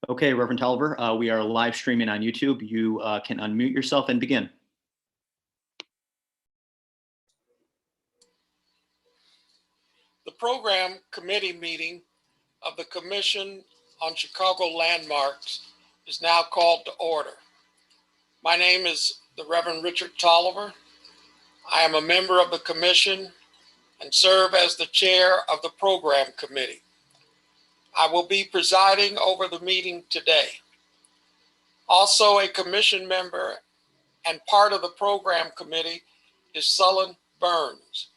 Okay, Reverend Tolliver, we are live streaming on YouTube. You can unmute yourself and begin. The program committee meeting of the Commission on Chicago Landmarks is now called to order. My name is the Reverend Richard Tolliver. I am a member of the commission and serve as the chair of the program committee. I will be presiding over the meeting today. Also a commission member and part of the program committee is Sullen Burns.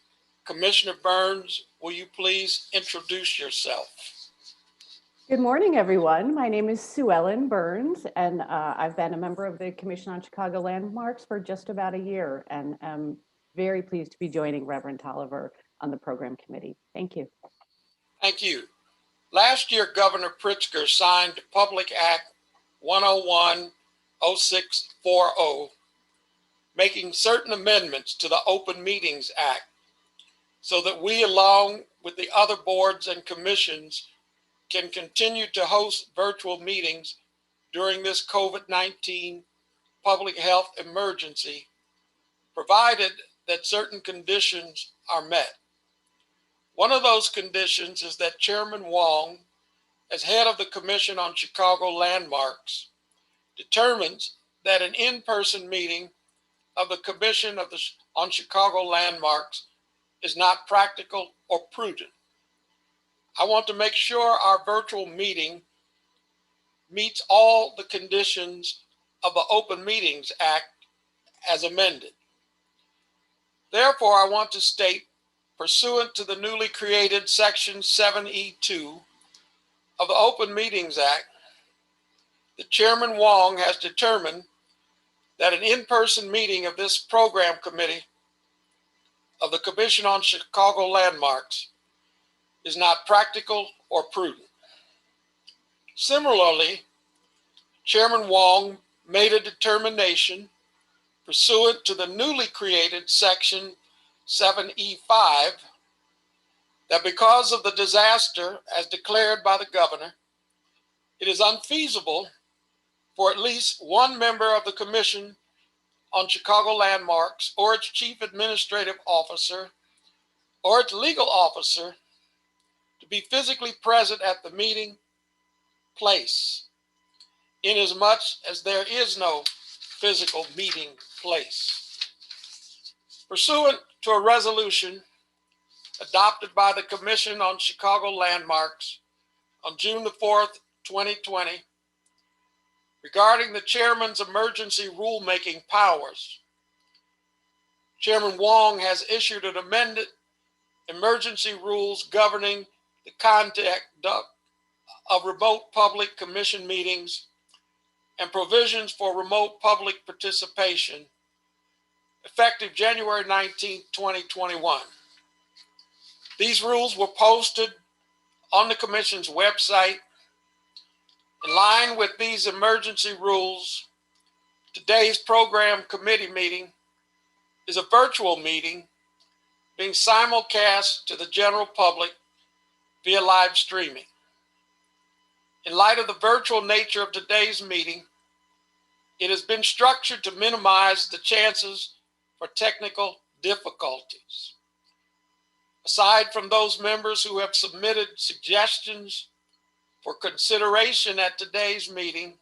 Commissioner Burns, will you please introduce yourself? Good morning, everyone. My name is Sue Ellen Burns, and I've been a member of the Commission on Chicago Landmarks for just about a year, and I'm very pleased to be joining Reverend Tolliver on the program committee. Thank you. Thank you. Last year, Governor Pritzker signed Public Act 101-0640, making certain amendments to the Open Meetings Act so that we, along with the other boards and commissions, can continue to host virtual meetings during this COVID-19 public health emergency, provided that certain conditions are met. One of those conditions is that Chairman Wong, as head of the Commission on Chicago Landmarks, determines that an in-person meeting of the Commission on Chicago Landmarks is not practical or prudent. I want to make sure our virtual meeting meets all the conditions of the Open Meetings Act as amended. Therefore, I want to state, pursuant to the newly created Section 7E2 of the Open Meetings Act, that Chairman Wong has determined that an in-person meeting of this program committee of the Commission on Chicago Landmarks is not practical or prudent. Similarly, Chairman Wong made a determination pursuant to the newly created Section 7E5 that because of the disaster as declared by the governor, it is unfeasible for at least one member of the Commission on Chicago Landmarks or its chief administrative officer or its legal officer to be physically present at the meeting place, inasmuch as there is no physical meeting place. Pursuant to a resolution adopted by the Commission on Chicago Landmarks on June the 4th, 2020, regarding the chairman's emergency rulemaking powers, Chairman Wong has issued an amended emergency rules governing the conduct of remote public commission meetings and provisions for remote public participation, effective January 19, 2021. These rules were posted on the Commission's website. In line with these emergency rules, today's program committee meeting is a virtual meeting being simulcast to the general public via live streaming. In light of the virtual nature of today's meeting, it has been structured to minimize the chances for technical difficulties. Aside from those members who have submitted suggestions for consideration at today's meeting,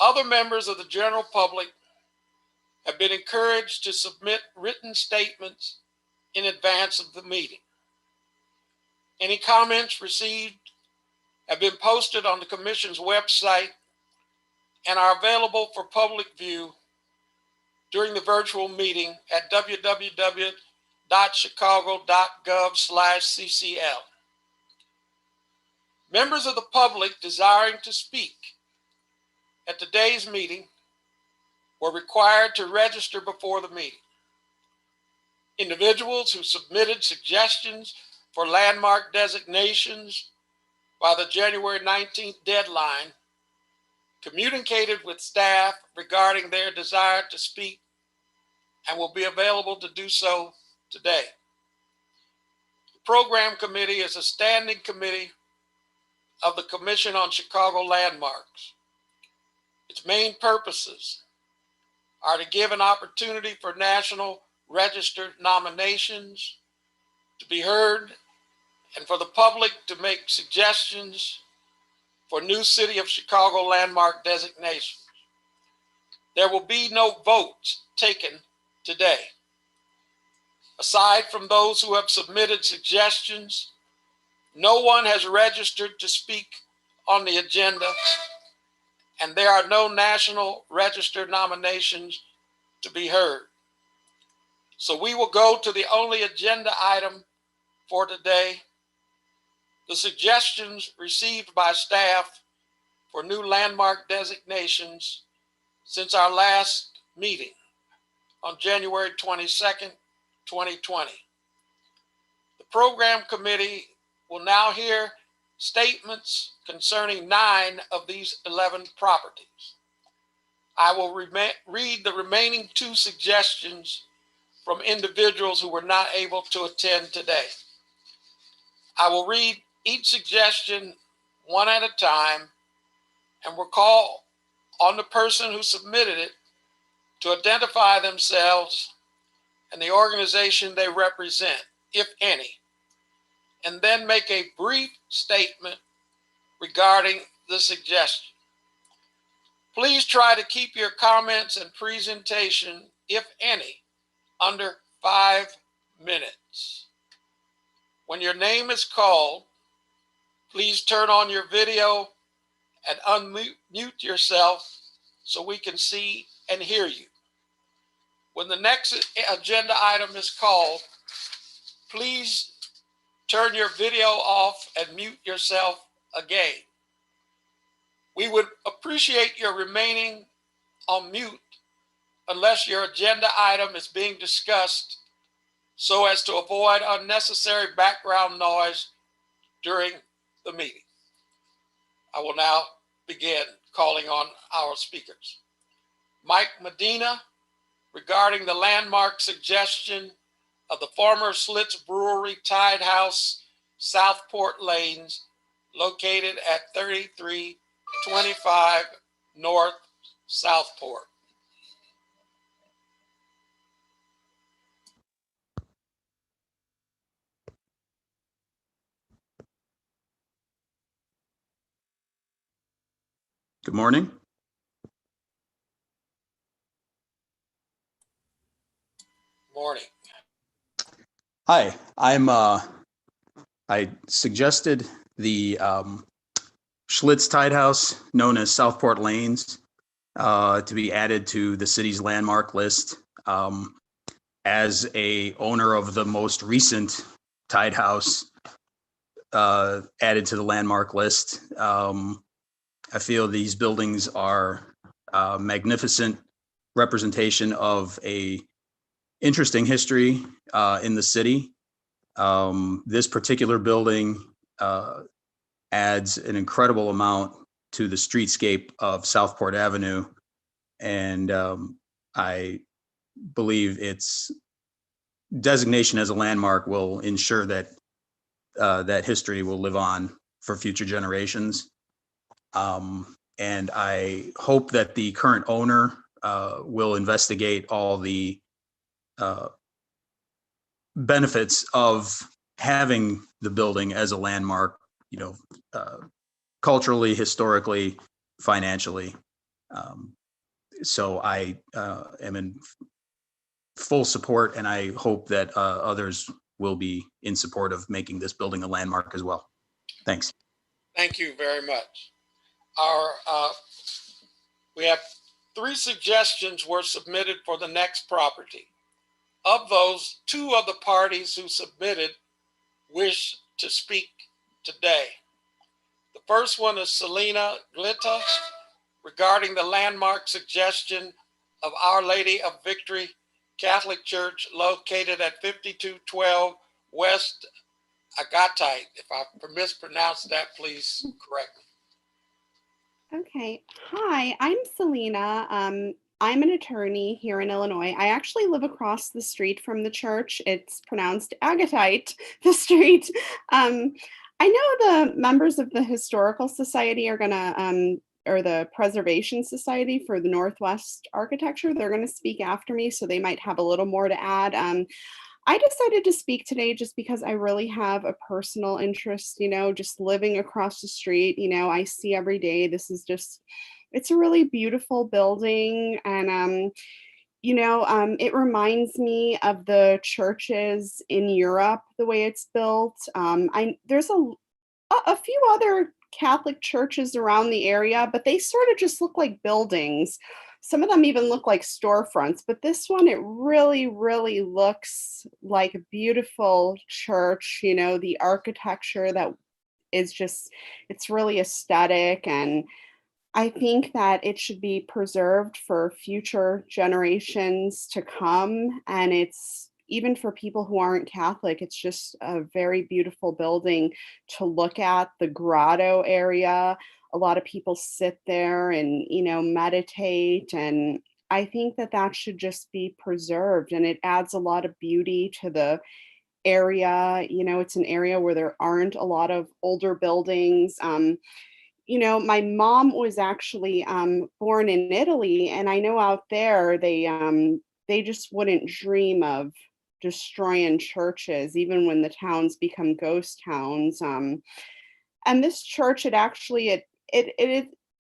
other members of the general public have been encouraged to submit written statements in advance of the meeting. Any comments received have been posted on the Commission's website and are available for public view during the virtual meeting at www.chicago.gov/ccl. Members of the public desiring to speak at today's meeting were required to register before the meeting. Individuals who submitted suggestions for landmark designations by the January 19th deadline communicated with staff regarding their desire to speak and will be available to do so today. The program committee is a standing committee of the Commission on Chicago Landmarks. Its main purposes are to give an opportunity for national registered nominations to be heard and for the public to make suggestions for new City of Chicago landmark designations. There will be no votes taken today. Aside from those who have submitted suggestions, no one has registered to speak on the agenda, and there are no national registered nominations to be heard. So we will go to the only agenda item for today, the suggestions received by staff for new landmark designations since our last meeting on January 22nd, 2020. The program committee will now hear statements concerning 9 of these 11 properties. I will read the remaining 2 suggestions from individuals who were not able to attend today. I will read each suggestion one at a time and will call on the person who submitted it to identify themselves and the organization they represent, if any, and then make a brief statement regarding the suggestion. Please try to keep your comments and presentation, if any, under 5 minutes. When your name is called, please turn on your video and unmute yourself so we can see and hear you. When the next agenda item is called, please turn your video off and mute yourself again. We would appreciate your remaining on mute unless your agenda item is being discussed so as to avoid unnecessary background noise during the meeting. I will now begin calling on our speakers. Mike Medina, regarding the landmark suggestion of the former Schlitz Brewery Tide House, Southport Lanes, located at 3325 North Southport. Good morning. Morning. Hi, I suggested the Schlitz Tide House, known as Southport Lanes, to be added to the city's landmark list. As a owner of the most recent Tide House added to the landmark list, I feel these buildings are a magnificent representation of a interesting history in the city. This particular building adds an incredible amount to the streetscape of Southport Avenue. And I believe its designation as a landmark will ensure that that history will live on for future generations. And I hope that the current owner will investigate all the benefits of having the building as a landmark, culturally, historically, financially. So I am in full support, and I hope that others will be in support of making this building a landmark as well. Thanks. Thank you very much. We have 3 suggestions were submitted for the next property. Of those, 2 of the parties who submitted wish to speak today. The first one is Selena Glitta, regarding the landmark suggestion of Our Lady of Victory Catholic Church located at 5212 West Agatite. If I mispronounced that, please correct me. Okay. Hi, I'm Selena. I'm an attorney here in Illinois. I actually live across the street from the church. It's pronounced Agatite, the street. I know the members of the Historical Society are gonna, or the Preservation Society for the Northwest Architecture, they're gonna speak after me, so they might have a little more to add. I decided to speak today just because I really have a personal interest, just living across the street, I see every day, it's a really beautiful building. And, it reminds me of the churches in Europe, the way it's built. There's a few other Catholic churches around the area, but they sort of just look like buildings. Some of them even look like storefronts, but this one, it really, really looks like a beautiful church. The architecture that is just, it's really aesthetic. And I think that it should be preserved for future generations to come. And it's even for people who aren't Catholic, it's just a very beautiful building to look at. The grotto area, a lot of people sit there and, meditate. And I think that that should just be preserved, and it adds a lot of beauty to the area. It's an area where there aren't a lot of older buildings. My mom was actually born in Italy, and I know out there they just wouldn't dream of destroying churches, even when the towns become ghost towns. And this church, it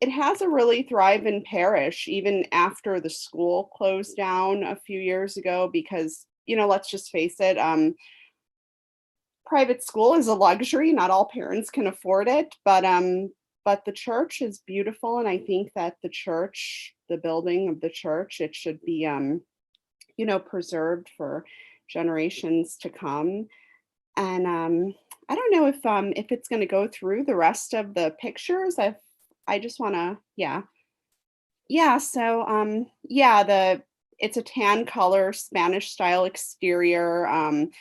has a really thriving parish, even after the school closed down a few years ago, because let's just face it, private school is a luxury. Not all parents can afford it, but the church is beautiful, and I think that the building of the church, it should be, preserved for generations to come. And I don't know if it's going to go through the rest of the pictures. I just want to, yeah. So it's a tan color Spanish style exterior, and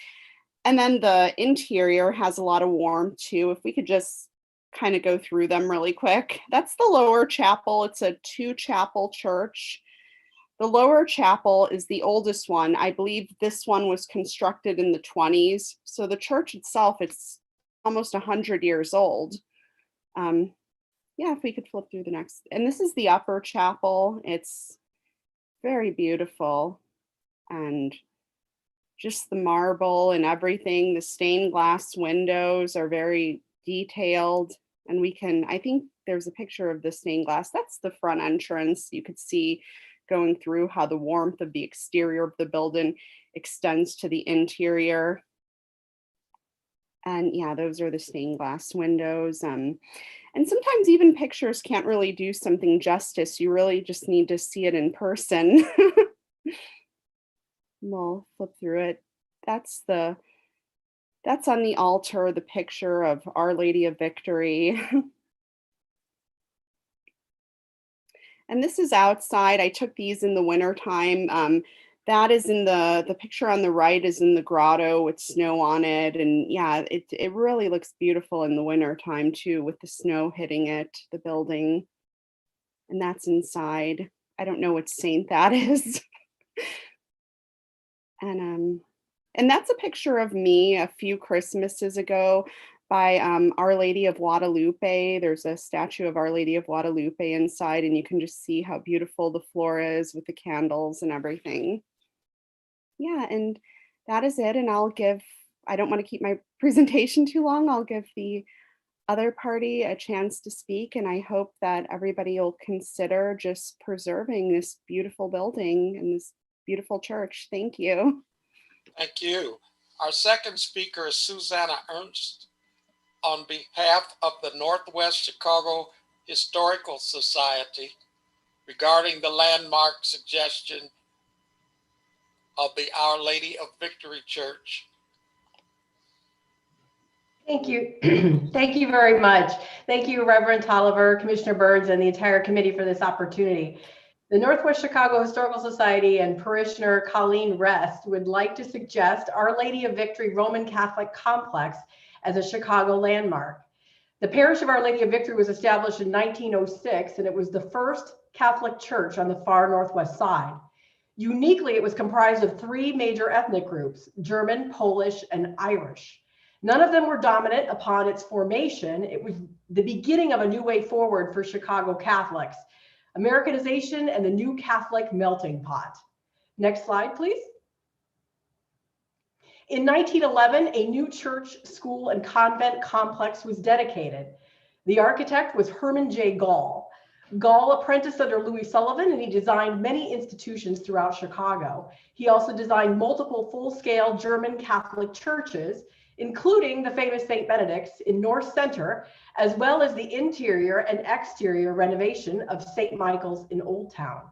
then the interior has a lot of warmth too. If we could just kind of go through them really quick. That's the lower chapel. It's a 2-chapel church. The lower chapel is the oldest one. I believe this one was constructed in the 20s. So the church itself, it's almost 100 years old. If we could flip through the next. And this is the upper chapel. It's very beautiful. And just the marble and everything. The stained glass windows are very detailed. And I think there's a picture of the stained glass. That's the front entrance. You could see going through how the warmth of the exterior of the building extends to the interior. And those are the stained glass windows. And sometimes even pictures can't really do something justice. You really just need to see it in person. We'll flip through it. That's on the altar, the picture of Our Lady of Victory. And this is outside. I took these in the wintertime. That is in the picture on the right is in the grotto with snow on it. And it really looks beautiful in the wintertime too, with the snow hitting it, the building. And that's inside. I don't know what saint that is. And that's a picture of me a few Christmases ago by Our Lady of Guadalupe. There's a statue of Our Lady of Guadalupe inside, and you can just see how beautiful the floor is with the candles and everything. And that is it. And I don't want to keep my presentation too long. I'll give the other party a chance to speak, and I hope that everybody will consider just preserving this beautiful building and this beautiful church. Thank you. Thank you. Our second speaker is Susanna Ernst on behalf of the Northwest Chicago Historical Society regarding the landmark suggestion of the Our Lady of Victory Church. Thank you. Thank you very much. Thank you, Reverend Tolliver, Commissioner Burns, and the entire committee for this opportunity. The Northwest Chicago Historical Society and parishioner Colleen Rest would like to suggest Our Lady of Victory Roman Catholic Complex as a Chicago landmark. The parish of Our Lady of Victory was established in 1906, and it was the first Catholic church on the far northwest side. Uniquely, it was comprised of 3 major ethnic groups: German, Polish, and Irish. None of them were dominant upon its formation. It was the beginning of a new way forward for Chicago Catholics, Americanization and the new Catholic melting pot. Next slide, please. In 1911, a new church, school, and convent complex was dedicated. The architect was Herman J. Gall. Gall apprenticed under Louis Sullivan, and he designed many institutions throughout Chicago. He also designed multiple full-scale German Catholic churches, including the famous St. Benedict's in North Center, as well as the interior and exterior renovation of St. Michael's in Old Town.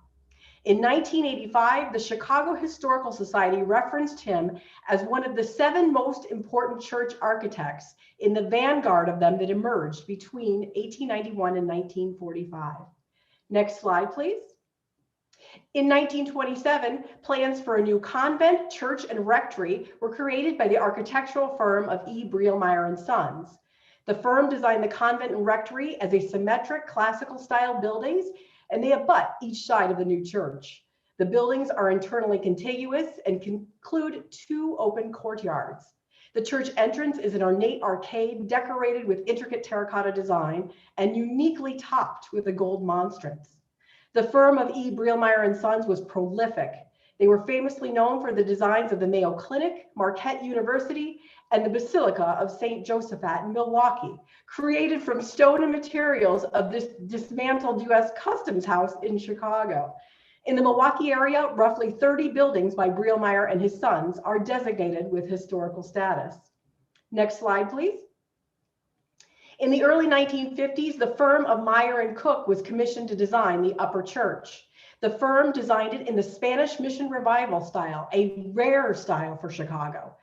In 1985, the Chicago Historical Society referenced him as one of the 7 most important church architects in the vanguard of them that emerged between 1891 and 1945. Next slide, please. In 1927, plans for a new convent, church, and rectory were created by the architectural firm of E. Brielmeier and Sons. The firm designed the convent and rectory as a symmetric classical style buildings, and they abut each side of the new church. The buildings are internally contiguous and include 2 open courtyards. The church entrance is an ornate arcade decorated with intricate terracotta design and uniquely topped with a gold monstrance. The firm of E. Brielmeier and Sons was prolific. They were famously known for the designs of the Mayo Clinic, Marquette University, and the Basilica of St. Josaphat in Milwaukee, created from stone and materials of this dismantled U.S. Customs House in Chicago. In the Milwaukee area, roughly 30 buildings by Brielmeier and his sons are designated with historical status. Next slide, please. In the early 1950s, the firm of Meyer and Cook was commissioned to design the upper church. The firm designed it in the Spanish Mission Revival style, a rare style for Chicago.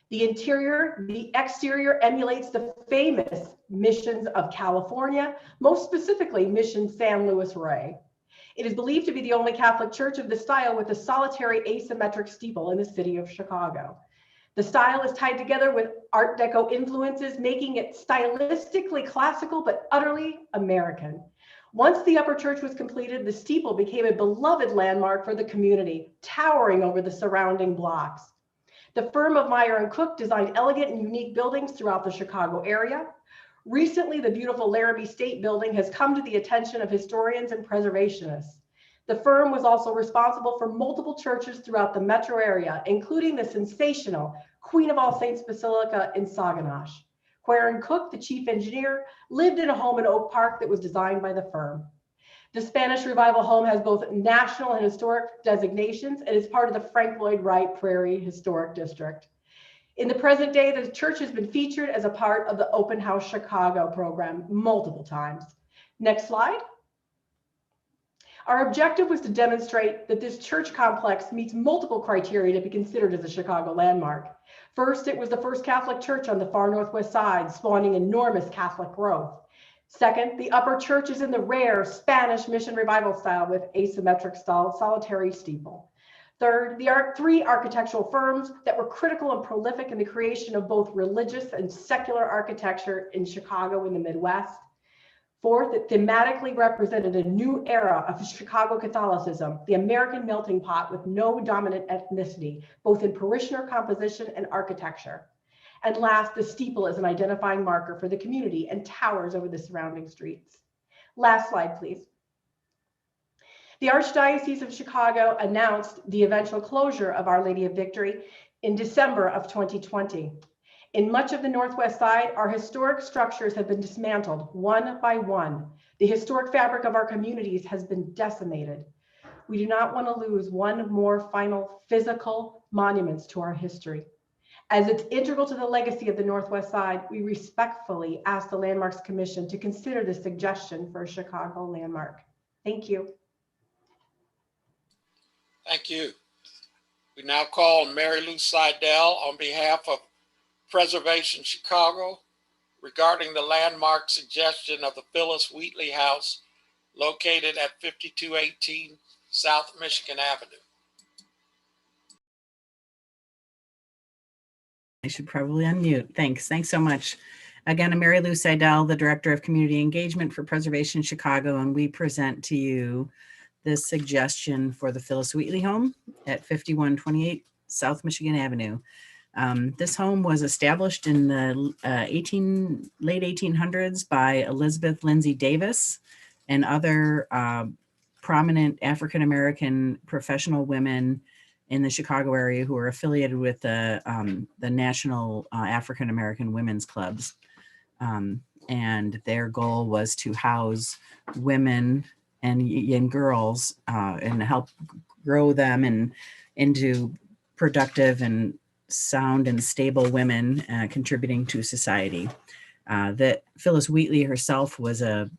The exterior emulates the famous missions of California, most specifically Mission San Luis Rey. It is believed to be the only Catholic church of this style with a solitary asymmetric steeple in the city of Chicago. The style is tied together with Art Deco influences, making it stylistically classical but utterly American. Once the upper church was completed, the steeple became a beloved landmark for the community, towering over the surrounding blocks. The firm of Meyer and Cook designed elegant and unique buildings throughout the Chicago area. Recently, the beautiful Laramie State Building has come to the attention of historians and preservationists. The firm was also responsible for multiple churches throughout the metro area, including the sensational Queen of All Saints Basilica in Saguenay. Wherein Cook, the chief engineer, lived in a home in Oak Park that was designed by the firm. The Spanish Revival Home has both national and historic designations and is part of the Frank Lloyd Wright Prairie Historic District. In the present day, the church has been featured as a part of the Open House Chicago program multiple times. Next slide. Our objective was to demonstrate that this church complex meets multiple criteria to be considered as a Chicago landmark. First, it was the first Catholic church on the far northwest side, spawning enormous Catholic growth. Second, the upper church is in the rare Spanish Mission Revival style with asymmetric style solitary steeple. Third, there are 3 architectural firms that were critical and prolific in the creation of both religious and secular architecture in Chicago and the Midwest. Fourth, it thematically represented a new era of Chicago Catholicism, the American melting pot with no dominant ethnicity, both in parishioner composition and architecture. And last, the steeple is an identifying marker for the community and towers over the surrounding streets. Last slide, please. The Archdiocese of Chicago announced the eventual closure of Our Lady of Victory in December of 2020. In much of the Northwest Side, our historic structures have been dismantled one by one. The historic fabric of our communities has been decimated. We do not want to lose one more final physical monuments to our history. As it's integral to the legacy of the Northwest Side, we respectfully ask the Landmarks Commission to consider this suggestion for a Chicago landmark. Thank you. Thank you. We now call Mary Lou Seidel on behalf of Preservation Chicago regarding the landmark suggestion of the Phyllis Wheatley House located at 5218 South Michigan Avenue. I should probably unmute. Thanks so much. Again, I'm Mary Lou Seidel, the Director of Community Engagement for Preservation Chicago, and we present to you this suggestion for the Phyllis Wheatley Home at 5128 South Michigan Avenue. This home was established in the late 1800s by Elizabeth Lindsay Davis and other prominent African-American professional women in the Chicago area who are affiliated with the National African-American Women's Clubs. And their goal was to house women and girls and help grow them into productive and sound and stable women contributing to society. That Phyllis Wheatley herself was a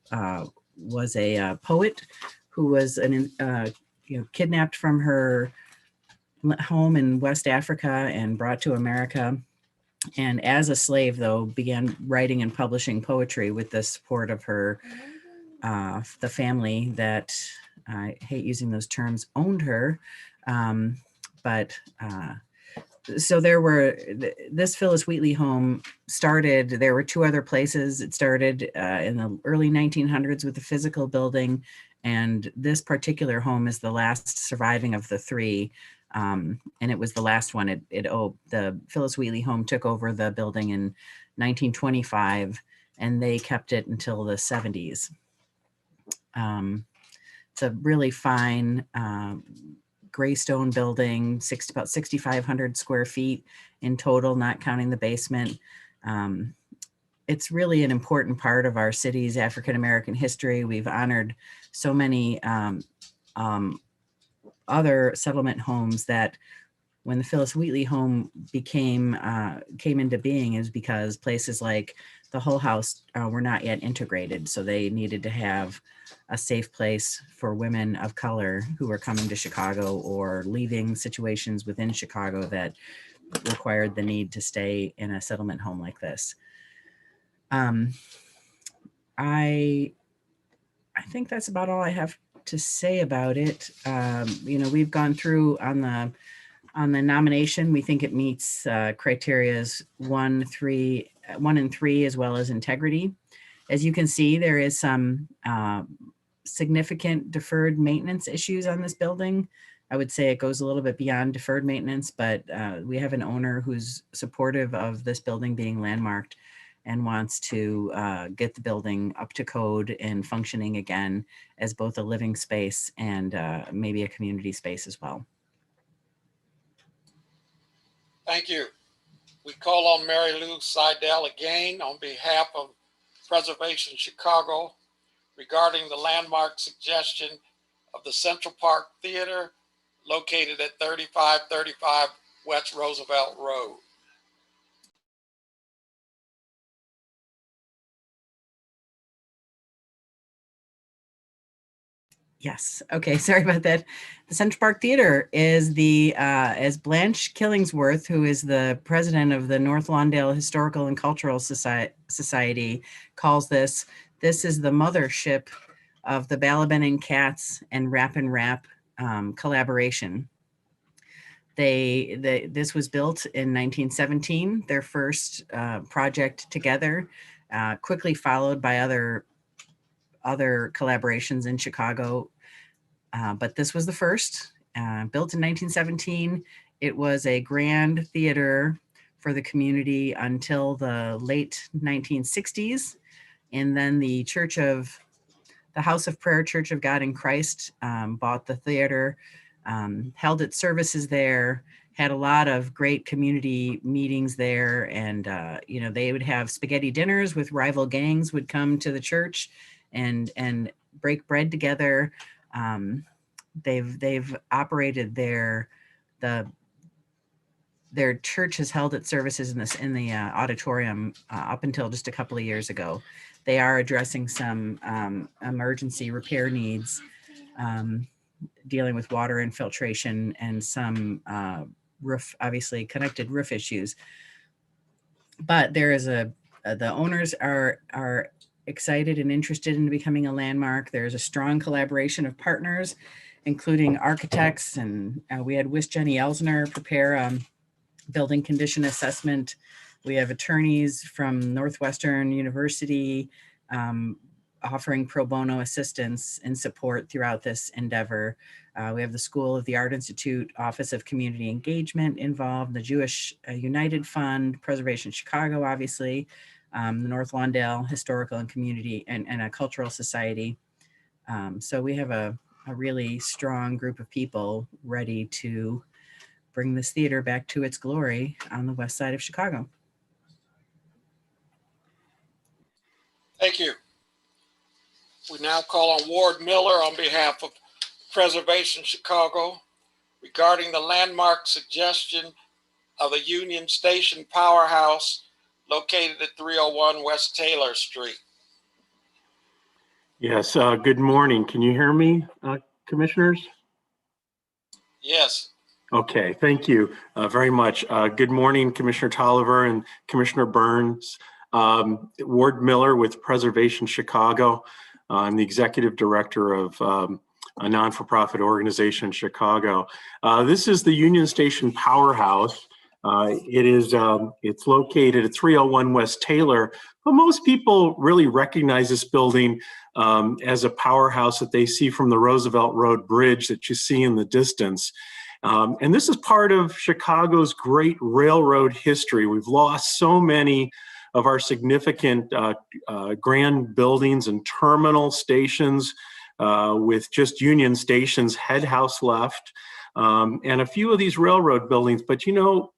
poet who was kidnapped from her home in West Africa and brought to America. And as a slave, though, began writing and publishing poetry with the support of her, the family that, I hate using those terms, owned her. So there were, this Phyllis Wheatley home started, there were two other places. It started in the early 1900s with the physical building, and this particular home is the last surviving of the three. And it was the last one. The Phyllis Wheatley home took over the building in 1925, and they kept it until the 70s. It's a really fine gray stone building, about 6,500 square feet in total, not counting the basement. It's really an important part of our city's African-American history. We've honored so many other settlement homes that when the Phyllis Wheatley home came into being is because places like the Hull House were not yet integrated. So they needed to have a safe place for women of color who were coming to Chicago or leaving situations within Chicago that required the need to stay in a settlement home like this. I think that's about all I have to say about it. We've gone through on the nomination. We think it meets criterias 1 and 3, as well as integrity. As you can see, there is some significant deferred maintenance issues on this building. I would say it goes a little bit beyond deferred maintenance, but we have an owner who's supportive of this building being landmarked and wants to get the building up to code and functioning again as both a living space and maybe a community space as well. Thank you. We call on Mary Lou Seidel again on behalf of Preservation Chicago regarding the landmark suggestion of the Central Park Theater located at 3535 West Roosevelt Road. Yes. Okay. Sorry about that. The Central Park Theater is as Blanche Killingsworth, who is the president of the North Lawndale Historical and Cultural Society, calls this is the mothership of the Balaban and Cats and Rap and Rap collaboration. This was built in 1917, their first project together, quickly followed by other collaborations in Chicago. But this was the first, built in 1917. It was a grand theater for the community until the late 1960s. And then the House of Prayer Church of God in Christ bought the theater, held its services there, had a lot of great community meetings there. And, they would have spaghetti dinners with rival gangs would come to the church and break bread together. They've operated their church has held its services in the auditorium up until just a couple of years ago. They are addressing some emergency repair needs, dealing with water infiltration and some obviously connected roof issues. But there is the owners are excited and interested in becoming a landmark. There's a strong collaboration of partners, including architects, and we had Jenny Elsner prepare building condition assessment. We have attorneys from Northwestern University, offering pro bono assistance and support throughout this endeavor. We have the School of the Art Institute Office of Community Engagement involved, the Jewish United Fund, Preservation Chicago, obviously, the North Lawndale Historical and Community and a Cultural Society. So we have a really strong group of people ready to bring this theater back to its glory on the west side of Chicago. Thank you. We now call on Ward Miller on behalf of Preservation Chicago regarding the landmark suggestion of the Union Station Powerhouse located at 301 West Taylor Street. Yes, good morning. Can you hear me, commissioners? Yes. Okay, thank you very much. Good morning, Commissioner Tolliver and Commissioner Burns. Ward Miller with Preservation Chicago. I'm the executive director of a non-for-profit organization in Chicago. This is the Union Station Powerhouse. It's located at 301 West Taylor, but most people really recognize this building as a powerhouse that they see from the Roosevelt Road Bridge that you see in the distance. And this is part of Chicago's great railroad history. We've lost so many of our significant grand buildings and terminal stations with just Union Station's head house left, and a few of these railroad buildings. But you know,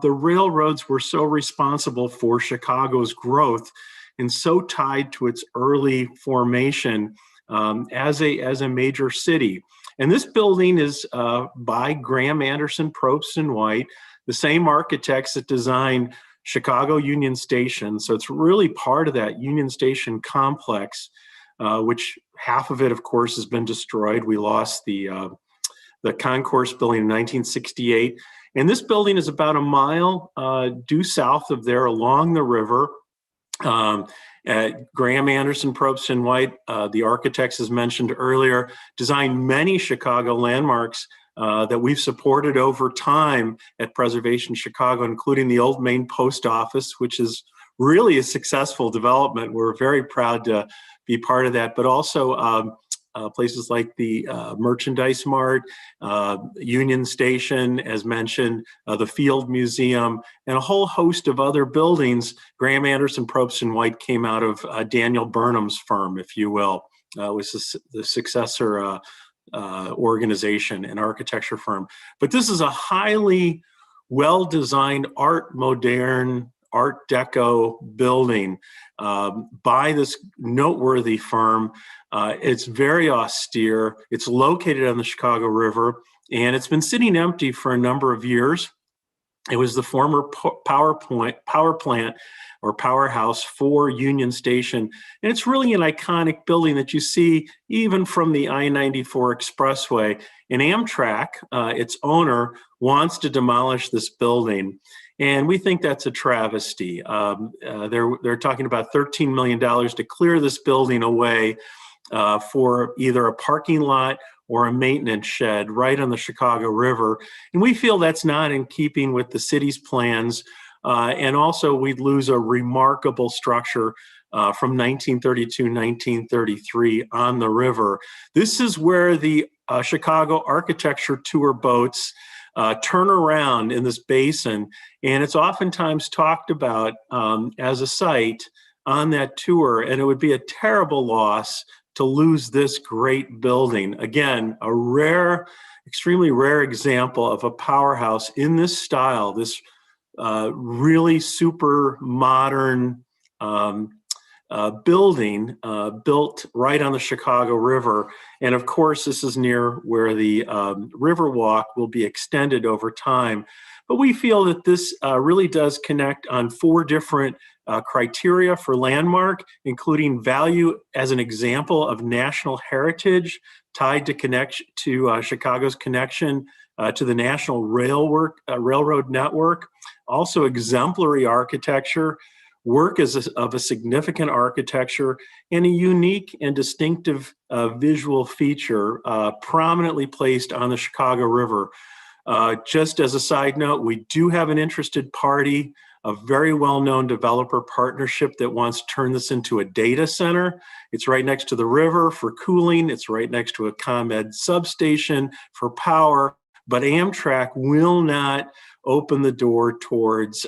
the railroads were so responsible for Chicago's growth and so tied to its early formation as a major city. And this building is by Graham Anderson, Probst and White, the same architects that designed Chicago Union Station. So it's really part of that Union Station complex, which half of it, of course, has been destroyed. We lost the concourse building in 1968. And this building is about a mile due south of there along the river. Graham Anderson, Probst and White, the architects as mentioned earlier, designed many Chicago landmarks that we've supported over time at Preservation Chicago, including the old Main Post Office, which is really a successful development. We're very proud to be part of that, but also places like the Merchandise Mart, Union Station, as mentioned, the Field Museum, and a whole host of other buildings. Graham Anderson, Probst and White came out of Daniel Burnham's firm, if you will. It was the successor organization and architecture firm. But this is a highly well-designed modern Art Deco building by this noteworthy firm. It's very austere. It's located on the Chicago River, and it's been sitting empty for a number of years. It was the former power plant or powerhouse for Union Station. And it's really an iconic building that you see even from the I-94 expressway. And Amtrak, its owner, wants to demolish this building. And we think that's a travesty. They're talking about $13 million to clear this building away for either a parking lot or a maintenance shed right on the Chicago River. And we feel that's not in keeping with the city's plans. And also we'd lose a remarkable structure from 1932, 1933 on the river. This is where the Chicago architecture tour boats turn around in this basin. And it's oftentimes talked about as a site on that tour. And it would be a terrible loss to lose this great building. Again, a rare, extremely rare example of a powerhouse in this style, this really super modern building built right on the Chicago River. And of course, this is near where the Riverwalk will be extended over time. But we feel that this really does connect on 4 different criteria for landmark, including value as an example of national heritage tied to Chicago's connection to the national railroad network. Also exemplary architecture, work of a significant architecture, and a unique and distinctive visual feature prominently placed on the Chicago River. Just as a side note, we do have an interested party a very well-known developer partnership that wants to turn this into a data center. It's right next to the river for cooling. It's right next to a ComEd substation for power. But Amtrak will not open the door towards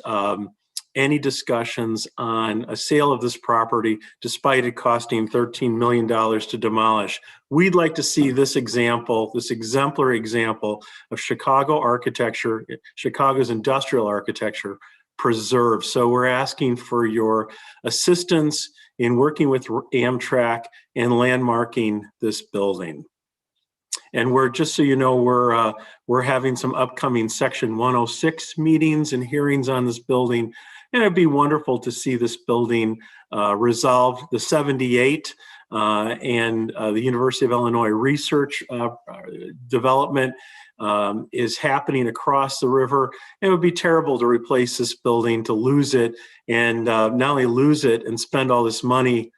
any discussions on a sale of this property, despite it costing $13 million to demolish. We'd like to see this example, this exemplary example of Chicago architecture, Chicago's industrial architecture, preserved. So we're asking for your assistance in working with Amtrak and landmarking this building. And we're, just so you know, we're having some upcoming Section 106 meetings and hearings on this building. And it'd be wonderful to see this building resolved. The 78 and the University of Illinois research development is happening across the river. It would be terrible to replace this building, to lose it, and not only lose it and spend all this money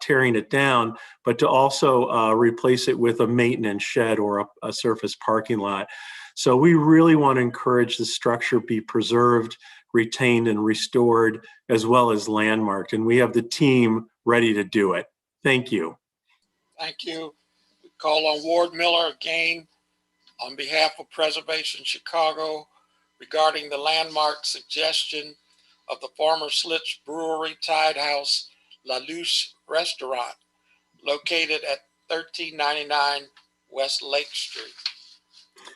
tearing it down, but to also replace it with a maintenance shed or a surface parking lot. So we really want to encourage the structure be preserved, retained, and restored, as well as landmarked. And we have the team ready to do it. Thank you. Thank you. We call on Ward Miller again on behalf of Preservation Chicago regarding the landmark suggestion of the former Schlitz Brewery Tide House La Luce Restaurant located at 1399 West Lake Street.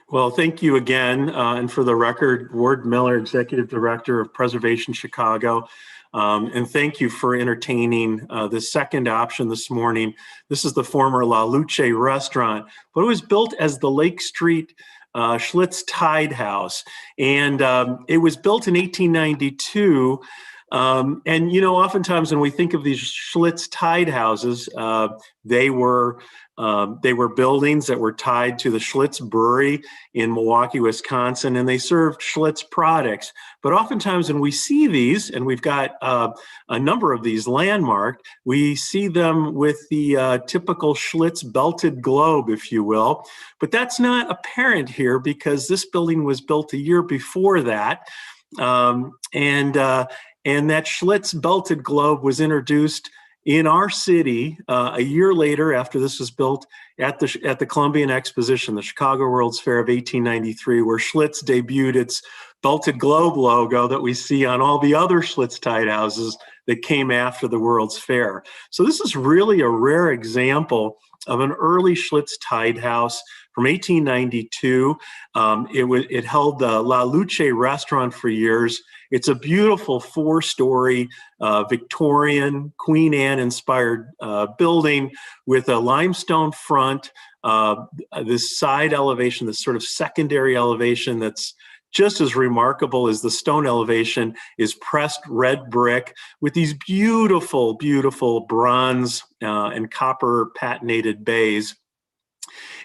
Well, thank you again. And for the record, Ward Miller, Executive Director of Preservation Chicago. And thank you for entertaining the second option this morning. This is the former La Luce restaurant, but it was built as the Lake Street Schlitz Tide House. And it was built in 1892. And, you know, oftentimes when we think of these Schlitz Tide houses, they were buildings that were tied to the Schlitz Brewery in Milwaukee, Wisconsin, and they served Schlitz products. But oftentimes when we see these, and we've got a number of these landmarked, we see them with the typical Schlitz belted globe, if you will. But that's not apparent here because this building was built a year before that. And that Schlitz belted globe was introduced in our city a year later after this was built at the Columbian Exposition, the Chicago World's Fair of 1893, where Schlitz debuted its belted globe logo that we see on all the other Schlitz Tide houses that came after the World's Fair. So this is really a rare example of an early Schlitz Tide house from 1892. It held the La Luce restaurant for years. It's a beautiful 4-story Victorian, Queen Anne inspired building with a limestone front, this side elevation, this sort of secondary elevation that's just as remarkable as the stone elevation is pressed red brick with these beautiful, beautiful bronze and copper patinated bays.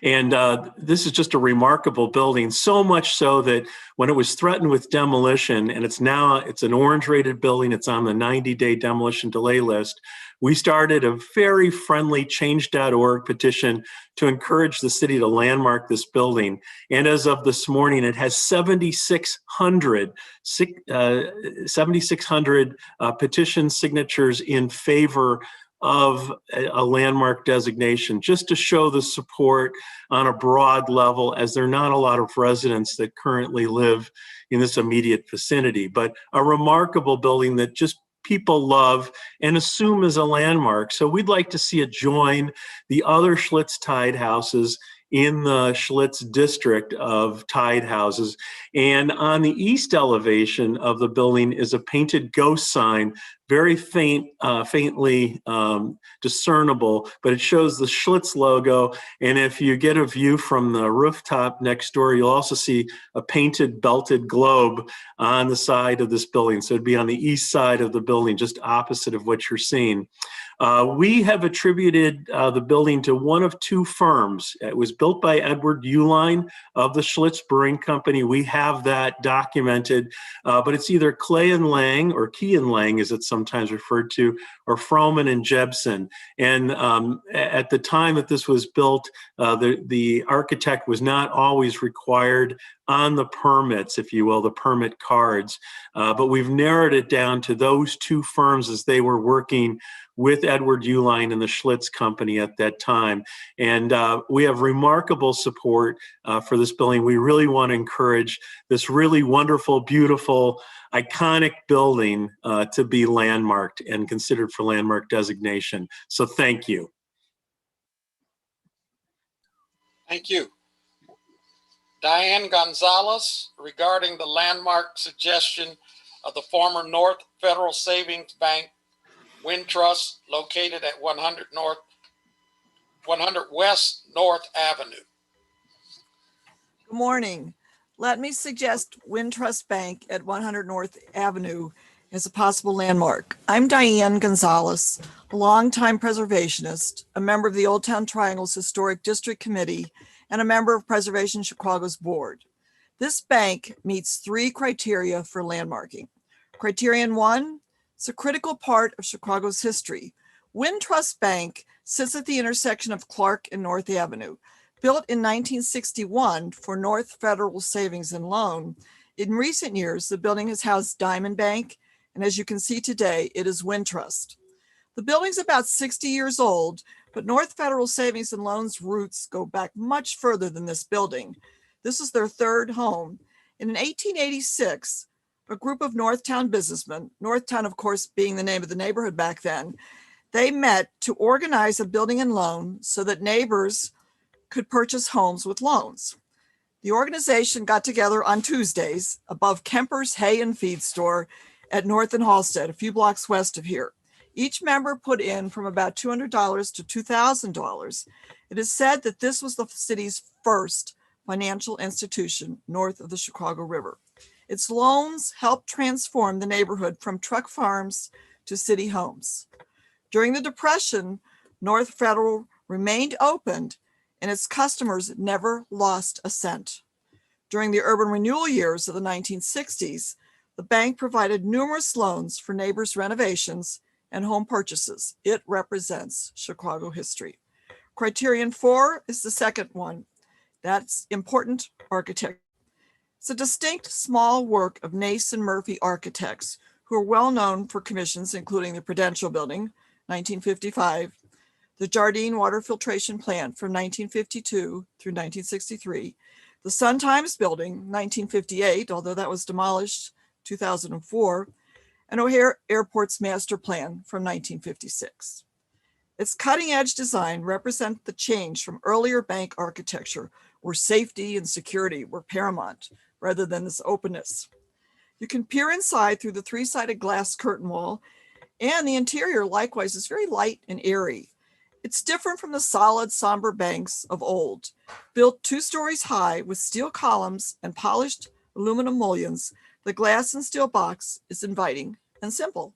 And this is just a remarkable building, so much so that when it was threatened with demolition, and it's an orange rated building, it's on the 90-day demolition delay list, we started a very friendly change.org petition to encourage the city to landmark this building. And as of this morning, it has 7,600 petition signatures in favor of a landmark designation, just to show the support on a broad level, as there are not a lot of residents that currently live in this immediate vicinity. But a remarkable building that just people love and assume is a landmark. So we'd like to see it join the other Schlitz Tide houses in the Schlitz district of Tide houses. And on the east elevation of the building is a painted ghost sign, very faintly discernible, but it shows the Schlitz logo. And if you get a view from the rooftop next door, you'll also see a painted belted globe on the side of this building. So it'd be on the east side of the building, just opposite of what you're seeing. We have attributed the building to one of two firms. It was built by Edward Uline of the Schlitz Brewing Company. We have that documented, but it's either Clay and Lang, or Key and Lang as it's sometimes sometimes referred to, or Froman and Jebsen. And at the time that this was built, the architect was not always required on the permits, if you will, the permit cards. But we've narrowed it down to those two firms as they were working with Edward Uline and the Schlitz Company at that time. And we have remarkable support for this building. We really want to encourage this really wonderful, beautiful, iconic building to be landmarked and considered for landmark designation. So thank you. Thank you. Diane Gonzalez, regarding the landmark suggestion of the former North Federal Savings Bank Wind Trust located at 100 West North Avenue. Good morning. Let me suggest Wind Trust Bank at 100 North Avenue as a possible landmark. I'm Diane Gonzalez, a longtime preservationist, a member of the Old Town Triangle's Historic District Committee, and a member of Preservation Chicago's board. This bank meets 3 criteria for landmarking. Criterion 1, it's a critical part of Chicago's history. Wind Trust Bank sits at the intersection of Clark and North Avenue. Built in 1961 for North Federal Savings and Loan, in recent years, the building has housed Diamond Bank, and as you can see today, it is Wind Trust. The building's about 60 years old, but North Federal Savings and Loan's roots go back much further than this building. This is their 3rd home. And in 1886, a group of Northtown businessmen, Northtown, of course, being the name of the neighborhood back then, they met to organize a building and loan so that neighbors could purchase homes with loans. The organization got together on Tuesdays above Kemper's Hay and Feed Store at North and Halsted, a few blocks west of here. Each member put in from about $200 to $2,000. It is said that this was the city's first financial institution north of the Chicago River. Its loans helped transform the neighborhood from truck farms to city homes. During the Depression, North Federal remained open and its customers never lost a cent. During the urban renewal years of the 1960s, the bank provided numerous loans for neighbors' renovations and home purchases. It represents Chicago history. Criterion 4 is the second one. That's important architecture. It's a distinct small work of Nace and Murphy architects who are well known for commissions including the Prudential Building, 1955, the Jardine Water Filtration Plant from 1952 through 1963, the Sun Times Building, 1958, although that was demolished 2004, and O'Hare Airport's Master Plan from 1956. Its cutting-edge design represents the change from earlier bank architecture where safety and security were paramount rather than this openness. You can peer inside through the 3-sided glass curtain wall, and the interior likewise is very light and airy. It's different from the solid, somber banks of old. Built 2 stories high with steel columns and polished aluminum mullions, the glass and steel box is inviting and simple.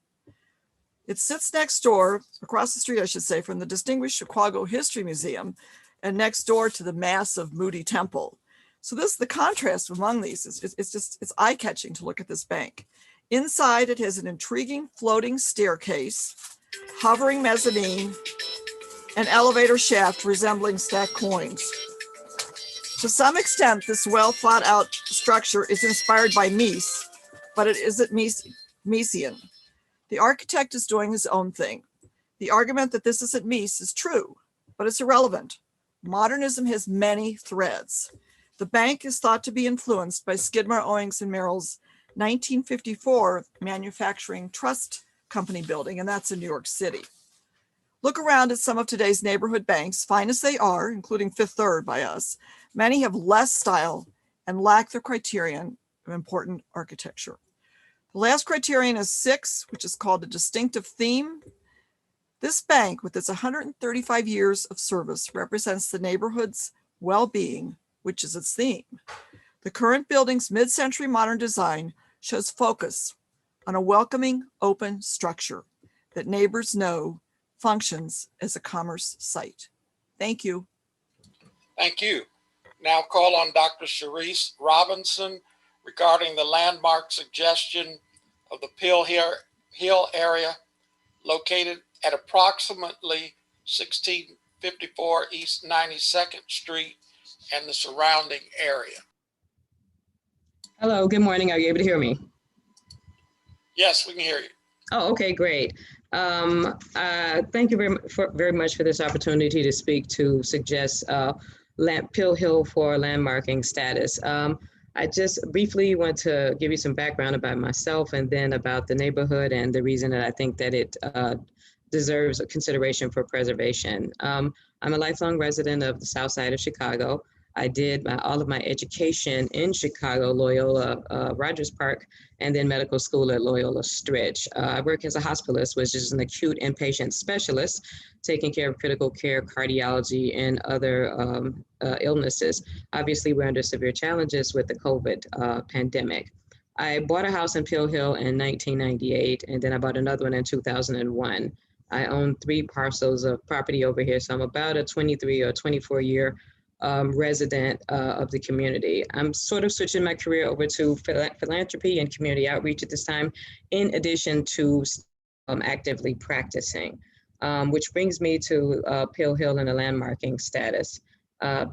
It sits next door, across the street, I should say, from the Distinguished Chicago History Museum and next door to the massive Moody Temple. So this, the contrast among these, it's eye-catching to look at this bank. Inside, it has an intriguing floating staircase, hovering mezzanine, an elevator shaft resembling stacked coins. To some extent, this well thought out structure is inspired by Mies, but it isn't Miesian. The architect is doing his own thing. The argument that this isn't Mies is true, but it's irrelevant. Modernism has many threads. The bank is thought to be influenced by Skidmore, Owings and Merrill's 1954 Manufacturing Trust Company building, and that's in New York City. Look around at some of today's neighborhood banks, fine as they are, including Fifth Third by us. Many have less style and lack the criterion of important architecture. The last criterion is 6, which is called a distinctive theme. This bank, with its 135 years of service, represents the neighborhood's well-being, which is its theme. The current building's mid-century modern design shows focus on a welcoming, open structure that neighbors know functions as a commerce site. Thank you. Thank you. Now call on Dr. Sharice Robinson regarding the landmark suggestion of the Pill Hill Hill area located at approximately 1654 East 92nd Street and the surrounding area. Hello, good morning. Are you able to hear me? Yes, we can hear you. Oh, okay, great. Thank you very much for this opportunity to speak to suggest Pill Hill for landmarking status. I just briefly want to give you some background about myself and then about the neighborhood and the reason that I think that it deserves a consideration for preservation. I'm a lifelong resident of the South Side of Chicago. I did all of my education in Chicago, Loyola Rogers Park, and then medical school at Loyola Stritch. I work as a hospitalist, which is an acute inpatient specialist, taking care of critical care, cardiology, and other illnesses. Obviously, we're under severe challenges with the COVID pandemic. I bought a house in Pill Hill in 1998, and then I bought another one in 2001. I own 3 parcels of property over here, so I'm about a 23 or 24 year resident of the community. I'm sort of switching my career over to philanthropy and community outreach at this time, in addition to actively practicing, which brings me to Pill Hill and a landmarking status.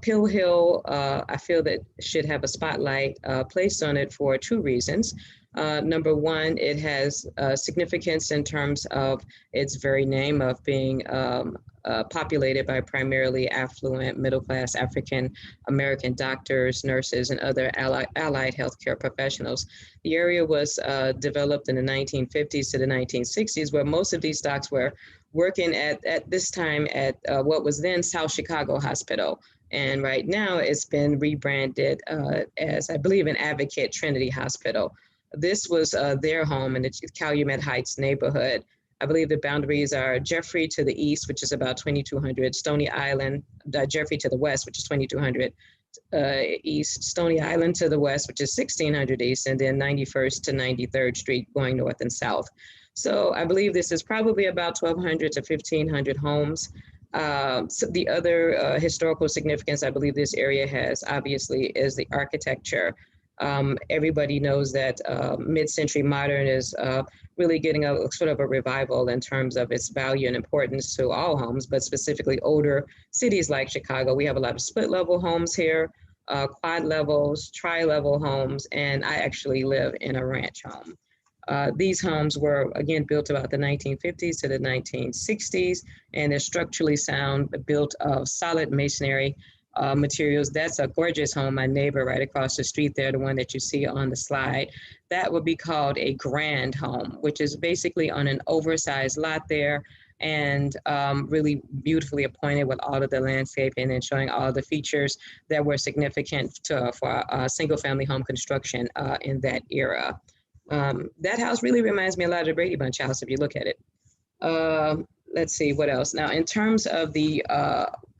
Pill Hill, I feel that should have a spotlight placed on it for 2 reasons. Number one, it has significance in terms of its very name of being populated by primarily affluent, middle-class African-American doctors, nurses, and other allied healthcare professionals. The area was developed in the 1950s to the 1960s, where most of these docs were working at this time at what was then South Chicago Hospital. And right now it's been rebranded as, I believe, an Advocate Trinity Hospital. This was their home in the Calumet Heights neighborhood. I believe the boundaries are Jeffrey to the east, which is about 2200, Stony Island, Jeffrey to the west, which is 2200 east, Stony Island to the west, which is 1600 east, and then 91st to 93rd Street going north and south. So I believe this is probably about 1200 to 1500 homes. So the other historical significance I believe this area has, obviously, is the architecture. Everybody knows that mid-century modern is really getting a sort of a revival in terms of its value and importance to all homes, but specifically older cities like Chicago. We have a lot of split-level homes here, quad levels, tri-level homes, and I actually live in a ranch home. These homes were, again, built about the 1950s to the 1960s, and they're structurally sound, built of solid masonry materials. That's a gorgeous home. My neighbor right across the street there, the one that you see on the slide, that would be called a grand home, which is basically on an oversized lot there, and really beautifully appointed with all of the landscaping and showing all the features that were significant for single family home construction in that era. That house really reminds me a lot of the Brady Bunch house if you look at it. Let's see, what else? Now, in terms of the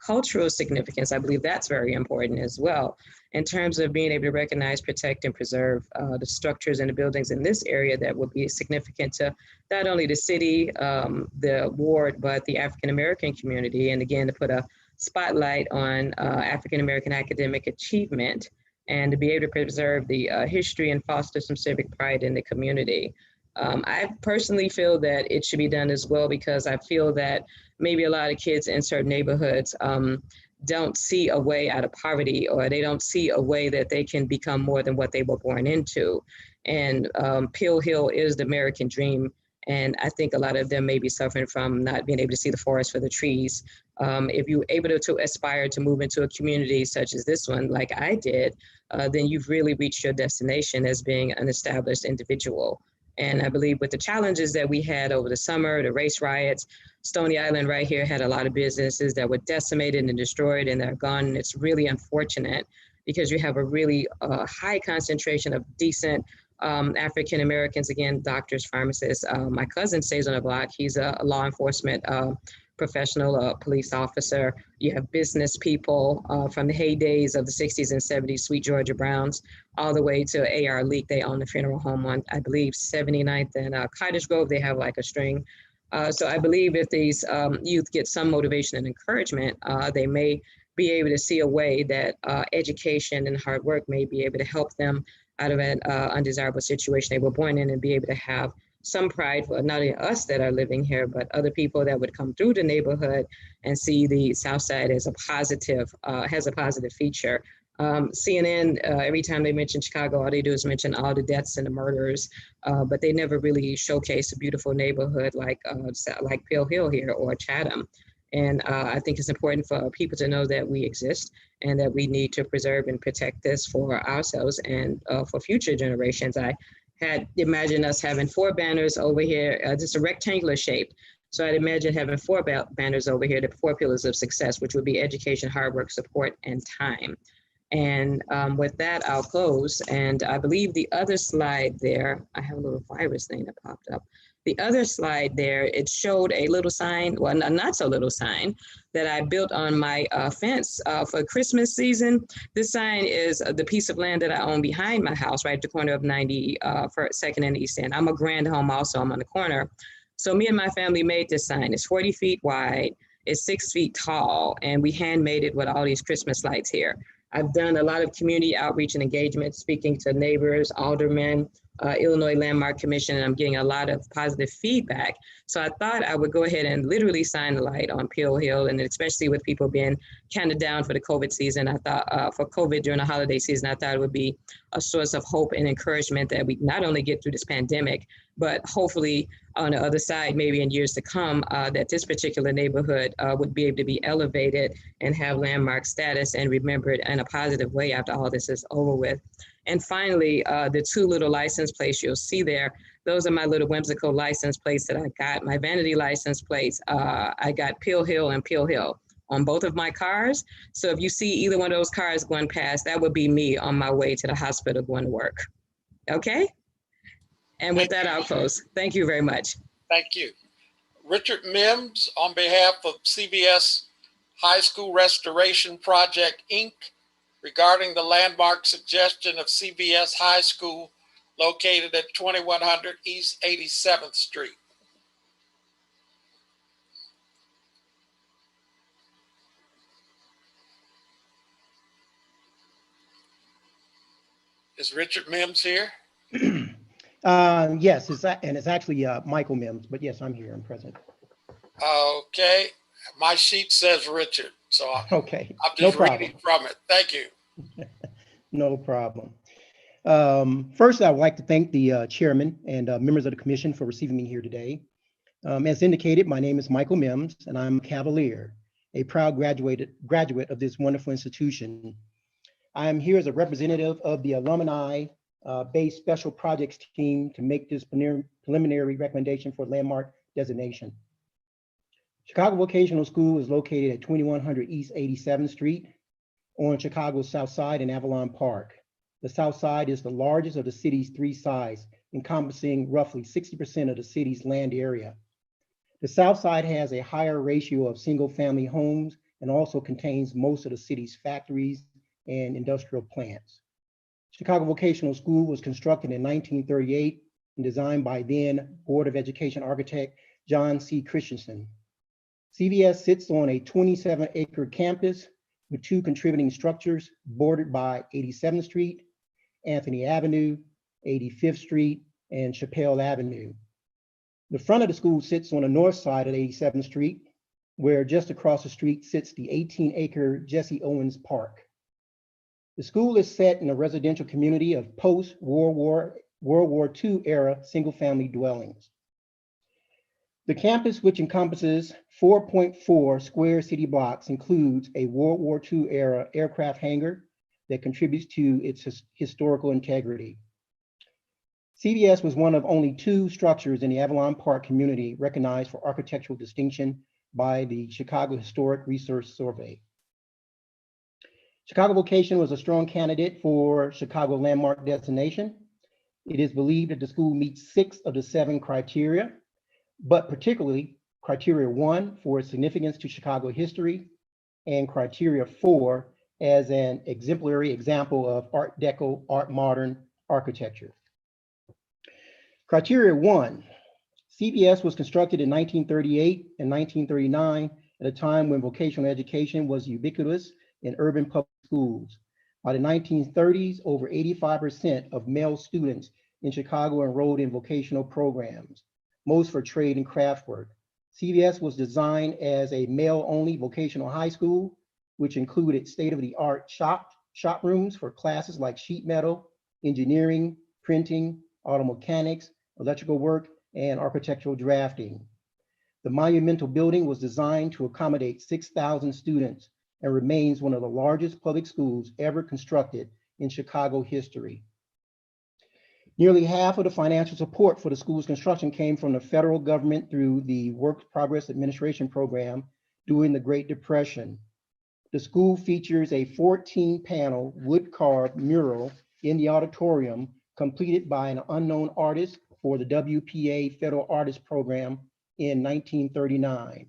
cultural significance, I believe that's very important as well. In terms of being able to recognize, protect, and preserve the structures and the buildings in this area that would be significant to not only the city, the ward, but the African-American community. And again, to put a spotlight on African-American academic achievement and to be able to preserve the history and foster some civic pride in the community. I personally feel that it should be done as well, because I feel that maybe a lot of kids in certain neighborhoods don't see a way out of poverty, or they don't see a way that they can become more than what they were born into. And Pill Hill is the American dream. And I think a lot of them may be suffering from not being able to see the forest for the trees. If you're able to aspire to move into a community such as this one, like I did, then you've really reached your destination as being an established individual. And I believe with the challenges that we had over the summer, the race riots, Stony Island right here had a lot of businesses that were decimated and destroyed, and they're gone. And it's really unfortunate because you have a really high concentration of decent African Americans, again, doctors, pharmacists. My cousin stays on the block. He's a law enforcement professional, police officer. You have business people from the heydays of the 60s and 70s, Sweet Georgia Browns, all the way to A.R. Leak. They own the funeral home on, I believe, 79th and Cottage Grove. They have like a string. So I believe if these youth get some motivation and encouragement, they may be able to see a way that education and hard work may be able to help them out of an undesirable situation they were born in and be able to have some pride for not only us that are living here, but other people that would come through the neighborhood and see the South Side as a positive, has a positive feature. CNN, every time they mention Chicago, all they do is mention all the deaths and the murders, but they never really showcase a beautiful neighborhood like Pill Hill here or Chatham. And I think it's important for people to know that we exist and that we need to preserve and protect this for ourselves and for future generations. I had imagined us having 4 banners over here, just a rectangular shape. So I'd imagine having 4 banners over here, the 4 pillars of success, which would be education, hard work, support, and time. And with that, I'll close. And I believe the other slide there, I have a little virus thing that popped up. The other slide there, it showed a little sign, well, not so little sign, that I built on my fence for Christmas season. This sign is the piece of land that I own behind my house, right at the corner of 92nd and East End. I'm a grand home also, I'm on the corner. So me and my family made this sign. It's 40 feet wide, it's 6 feet tall, and we handmade it with all these Christmas lights here. I've done a lot of community outreach and engagement, speaking to neighbors, aldermen, Illinois Landmark Commission, and I'm getting a lot of positive feedback. So I thought I would go ahead and literally shine the light on Pill Hill, and especially with people being kind of down for the COVID season. I thought for COVID during the holiday season, I thought it would be a source of hope and encouragement that we not only get through this pandemic, but hopefully on the other side, maybe in years to come, that this particular neighborhood would be able to be elevated and have landmark status and remembered in a positive way after all this is over with. And finally, the 2 little license plates you'll see there, those are my little whimsical license plates that I got. My vanity license plates, I got Pill Hill and Pill Hill on both of my cars. So if you see either one of those cars going past, that would be me on my way to the hospital going to work. Okay? And with that, I'll close. Thank you very much. Thank you. Richard Mims, on behalf of CVS High School Restoration Project, Inc., regarding the landmark suggestion of CVS High School located at 2100 East 87th Street. Is Richard Mims here? Yes, it's actually Michael Mims, but yes, I'm here, I'm present. Okay, my sheet says Richard, so Okay, I'm just reading from it. Thank you. No problem. First, I would like to thank the chairman and members of the commission for receiving me here today. As indicated, my name is Michael Mims, and I'm a Cavalier, a proud graduate of this wonderful institution. I am here as a representative of the alumni-based special projects team to make this preliminary recommendation for landmark designation. Chicago Vocational School is located at 2100 East 87th Street on Chicago's South Side in Avalon Park. The South Side is the largest of the city's 3 sides, encompassing roughly 60% of the city's land area. The South Side has a higher ratio of single-family homes and also contains most of the city's factories and industrial plants. Chicago Vocational School was constructed in 1938 and designed by then Board of Education architect John C. Christensen. CVS sits on a 27-acre campus with 2 contributing structures bordered by 87th Street, Anthony Avenue, 85th Street, and Chappelle Avenue. The front of the school sits on the north side of 87th Street, where just across the street sits the 18-acre Jesse Owens Park. The school is set in a residential community of post-World War II era single-family dwellings. The campus, which encompasses 4.4 square city blocks, includes a World War II era aircraft hangar that contributes to its historical integrity. CVS was one of only 2 structures in the Avalon Park community recognized for architectural distinction by the Chicago Historic Research Survey. Chicago Vocation was a strong candidate for Chicago landmark designation. It is believed that the school meets 6 of the 7 criteria, but particularly criteria 1 for its significance to Chicago history, and criteria 4 as an exemplary example of Art Deco, Art Modern architecture. Criteria 1, CVS was constructed in 1938 and 1939 at a time when vocational education was ubiquitous in urban public schools. By the 1930s, over 85% of male students in Chicago enrolled in vocational programs, most for trade and craft work. CVS was designed as a male-only vocational high school, which included state-of-the-art shop rooms for classes like sheet metal, engineering, printing, auto mechanics, electrical work, and architectural drafting. The monumental building was designed to accommodate 6,000 students and remains one of the largest public schools ever constructed in Chicago history. Nearly half of the financial support for the school's construction came from the federal government through the Work Progress Administration program during the Great Depression. The school features a 14-panel wood-carved mural in the auditorium completed by an unknown artist for the WPA Federal Artist Program in 1939.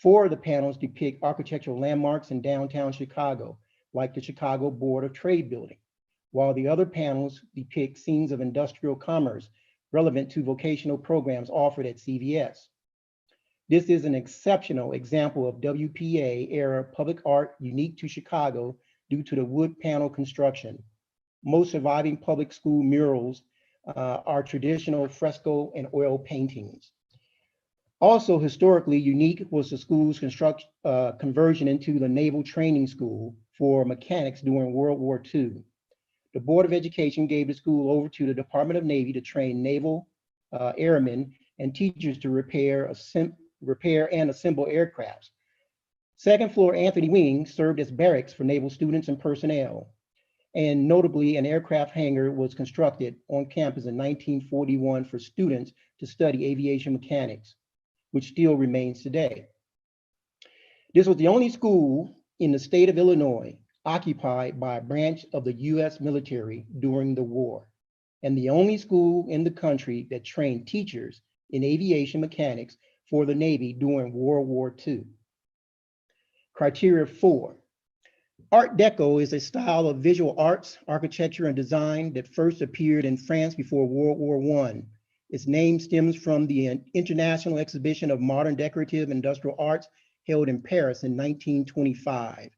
4 of the panels depict architectural landmarks in downtown Chicago, like the Chicago Board of Trade building, while the other panels depict scenes of industrial commerce relevant to vocational programs offered at CVS. This is an exceptional example of WPA era public art unique to Chicago due to the wood panel construction. Most surviving public school murals are traditional fresco and oil paintings. Also historically unique was the school's conversion into the Naval Training School for mechanics during World War II. The Board of Education gave the school over to the Department of Navy to train naval airmen and teachers to repair and assemble aircrafts. Second floor Anthony Wing served as barracks for naval students and personnel. And notably, an aircraft hangar was constructed on campus in 1941 for students to study aviation mechanics, which still remains today. This was the only school in the state of Illinois occupied by a branch of the US military during the war, and the only school in the country that trained teachers in aviation mechanics for the Navy during World War II. Criteria 4. Art Deco is a style of visual arts, architecture, and design that first appeared in France before World War I. Its name stems from the International Exhibition of Modern Decorative Industrial Arts held in Paris in 1925.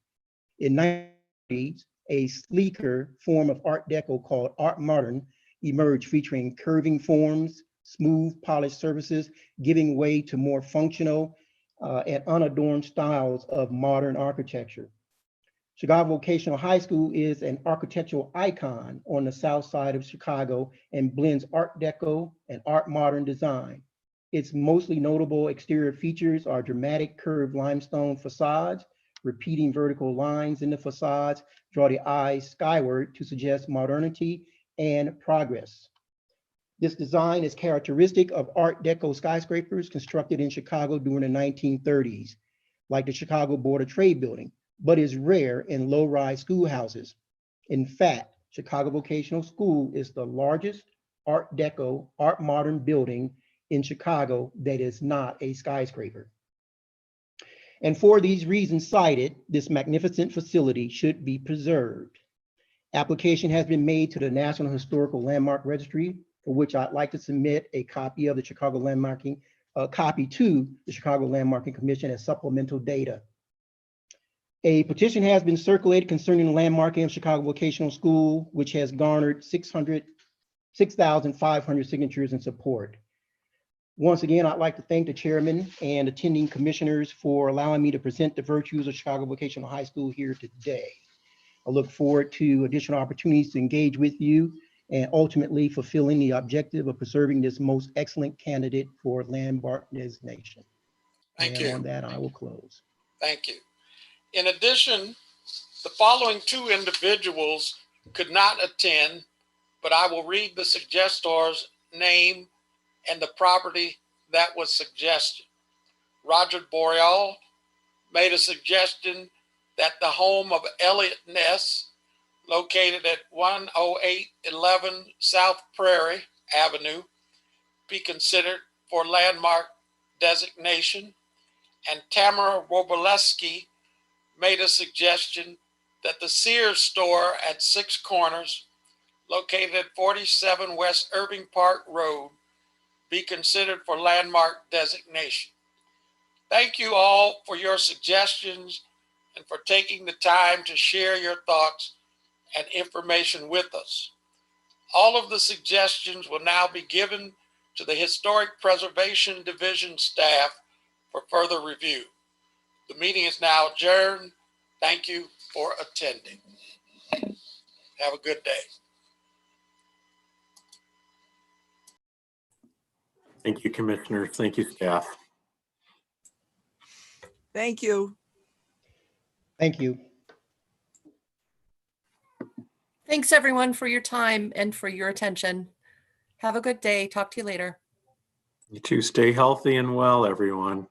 In 1930s, a sleeker form of Art Deco called Art Modern emerged, featuring curving forms, smooth polished surfaces, giving way to more functional and unadorned styles of modern architecture. Chicago Vocational High School is an architectural icon on the south side of Chicago and blends Art Deco and Art Modern design. Its mostly notable exterior features are dramatic curved limestone facades. Repeating vertical lines in the facades draw the eyes skyward to suggest modernity and progress. This design is characteristic of Art Deco skyscrapers constructed in Chicago during the 1930s, like the Chicago Board of Trade building, but is rare in low-rise schoolhouses. In fact, Chicago Vocational School is the largest Art Deco, Art Modern building in Chicago that is not a skyscraper. And for these reasons cited, this magnificent facility should be preserved. Application has been made to the National Historical Landmark Registry, for which I'd like to submit a copy of the Chicago Landmarking, copy to the Chicago Landmarking Commission as supplemental data. A petition has been circulated concerning the landmarking of Chicago Vocational School, which has garnered 6,500 signatures in support. Once again, I'd like to thank the chairman and attending commissioners for allowing me to present the virtues of Chicago Vocational High School here today. I look forward to additional opportunities to engage with you and ultimately fulfilling the objective of preserving this most excellent candidate for landmark designation. Thank and you. On that, I will close. Thank you. In addition, the following 2 individuals could not attend, but I will read the suggestor's name and the property that was suggested. Roger Boreal made a suggestion that the home of Elliot Ness, located at 10811 South Prairie Avenue, be considered for landmark designation. And Tamara Wobleski made a suggestion that the Sears store at 6 Corners, located at 47 West Irving Park Road, be considered for landmark designation. Thank you all for your suggestions and for taking the time to share your thoughts and information with us. All of the suggestions will now be given to the Historic Preservation Division staff for further review. The meeting is now adjourned. Thank you for attending. Have a good day. Thank you, Commissioners. Thank you, staff. Thank you. Thank you. Thanks everyone for your time and for your attention. Have a good day. Talk to you later. You too. Stay healthy and well, everyone.